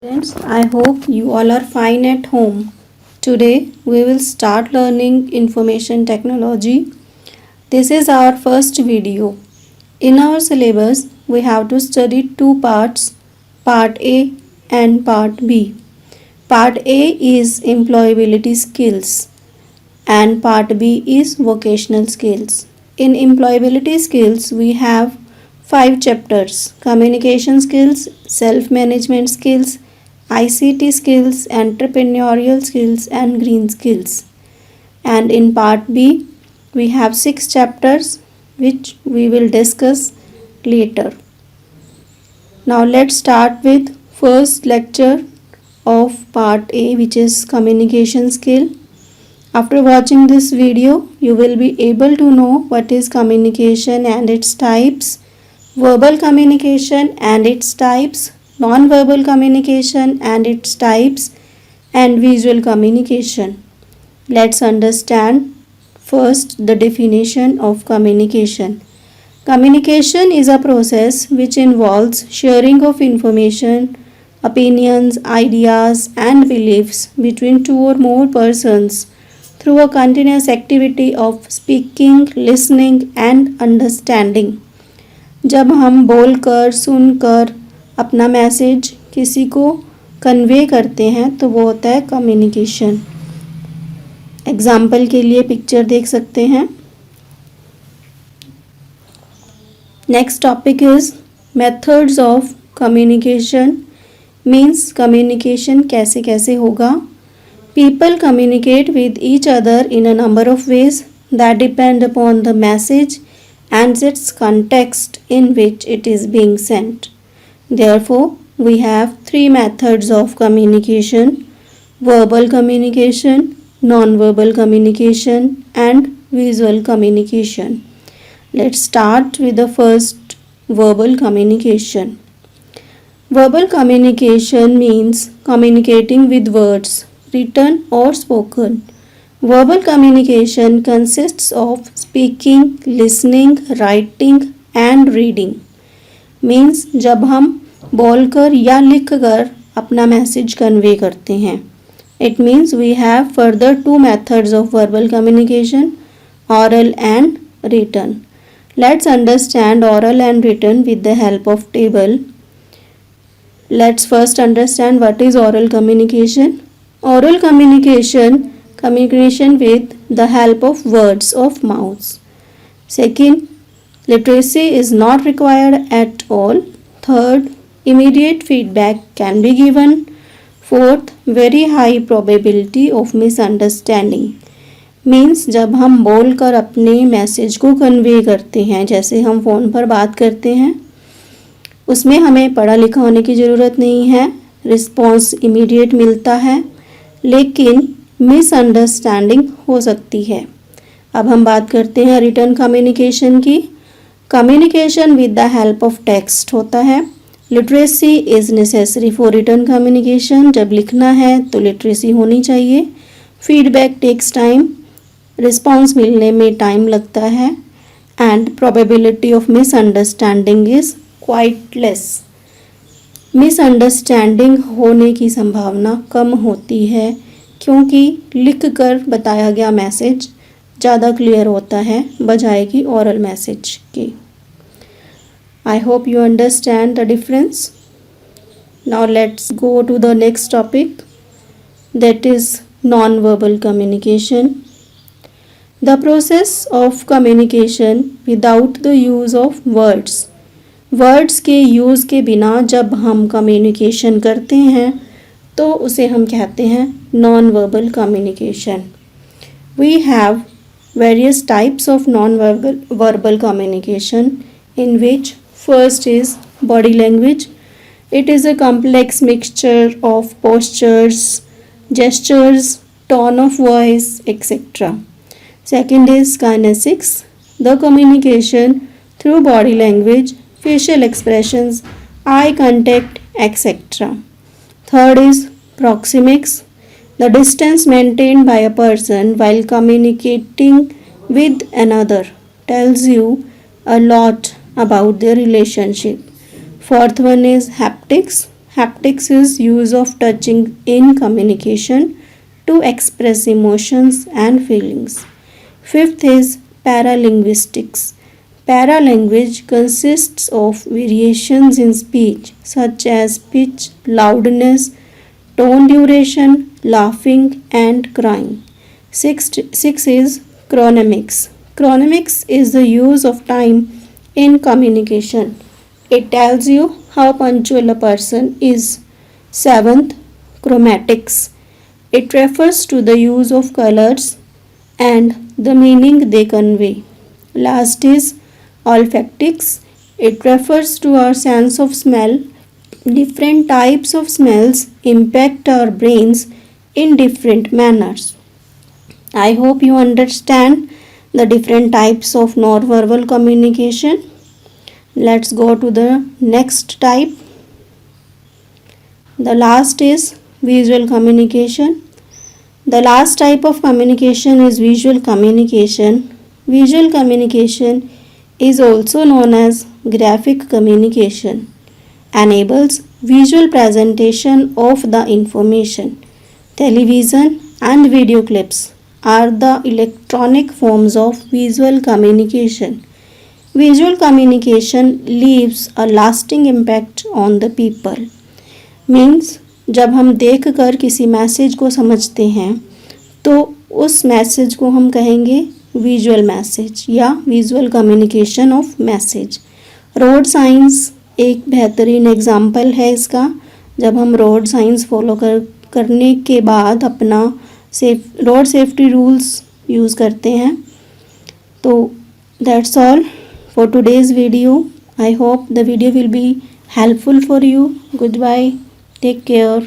Friends, I hope you all are fine at home. Today we will start learning information technology. This is our first video. In our syllabus, we have to study two parts, part A and part B. Part A is employability skills and part B is vocational skills. In employability skills, we have 5 chapters: communication skills, self management skills, ICT skills, entrepreneurial skills, and green skills. And in part B, we have 6 chapters which we will discuss later. Now let's start with first lecture of part A, which is communication skill. After watching this video, you will be able to know what is communication and its types, verbal communication and its types, non-verbal communication and its types, and visual communication. Let's understand first the definition of communication. Communication is a process which involves sharing of information, opinions, ideas, and beliefs between two or more persons through a continuous activity of speaking, listening and understanding. जब हम बोलकर, सुनकर अपना message किसी को convey करते हैं तो वो होता है कम्युनिकेशन. एग्जाम्पल के लिए पिक्चर देख सकते हैं. Next topic is methods of communication. Means communication कैसे कैसे होगा. People communicate with each other in a number of ways that depend upon the message and its context in which it is being sent. Therefore, we have 3 methods of communication: verbal communication, non-verbal communication, and visual communication. Let's start with the first, verbal communication. Verbal communication means communicating with words, written or spoken. Verbal communication consists of speaking, listening, writing and reading. Means जब हम बोलकर या लिखकर अपना message convey करते हैं. It means we have further 2 methods of verbal communication, oral and written. Let's understand oral and written with the help of table. Let's first understand what is oral communication. Oral communication, communication with the help of words of mouths. Second, literacy is not required at all. Third, immediate feedback can be given. Fourth, very high probability of misunderstanding. Means जब हम बोल कर अपने message को convey करते हैं, जैसे हम फ़ोन पर बात करते हैं, उसमें हमें पढ़ा लिखा होने की ज़रूरत नहीं है, रिस्पॉन्स इमीडिएट मिलता है, लेकिन मिसअंडरस्टैंडिंग हो सकती है. अब हम बात करते हैं रिटन कम्युनिकेशन की. Communication with the help of text होता है. Literacy is necessary for written communication. जब लिखना है तो लिटरेसी होनी चाहिए. Feedback takes time. रिस्पॉन्स मिलने में टाइम लगता है. And probability of misunderstanding is quite less. Misunderstanding होने की संभावना कम होती है क्योंकि लिखकर बताया गया मैसेज ज़्यादा क्लियर होता है बजाय कि ओरल मैसेज की. I hope you understand the difference. Now let's go to the next topic, that is non verbal communication. The process of communication without the use of words. Words के use के बिना जब हम communication करते हैं तो उसे हम कहते हैं non verbal communication. We have various types of non verbal communication in which first is body language. It is a complex mixture of postures, gestures, tone of voice, etc. Second is kinesics, the communication through body language, facial expressions, eye contact, etc. Third is proxemics, the distance maintained by a person while communicating with another tells you a lot about their relationship. Fourth one is haptics, Haptics is use of touching in communication to express emotions and feelings. Fifth is paralinguistics. Paralanguage consists of variations in speech such as pitch, loudness, tone duration, laughing, and crying. Six is chronemics. Chronemics is the use of time in communication. It tells you how punctual a person is. Seventh, chromatics. It refers to the use of colors and the meaning they convey. Last is olfactics. It refers to our sense of smell. Different types of smells impact our brains in different manners. I hope you understand the different types of nonverbal communication. Let's go to the next type. The last is visual communication. The last type of communication is visual communication. Visual communication is also known as graphic communication. Enables visual presentation of the information. Television and video clips are the electronic forms of visual communication. Visual communication leaves a lasting impact on the people. Means जब हम देख कर किसी message को समझते हैं तो उस मैसेज को हम कहेंगे विजुअल मैसेज या visual communication of message. Road science एक बेहतरीन एग्जाम्पल है इसका। जब हम रोड साइंस फॉलो करने के बाद अपना रोड सेफ्टी रूल्स यूज़ करते हैं। तो that's all for today's video. I hope the video will be helpful for you. Goodbye. Take care.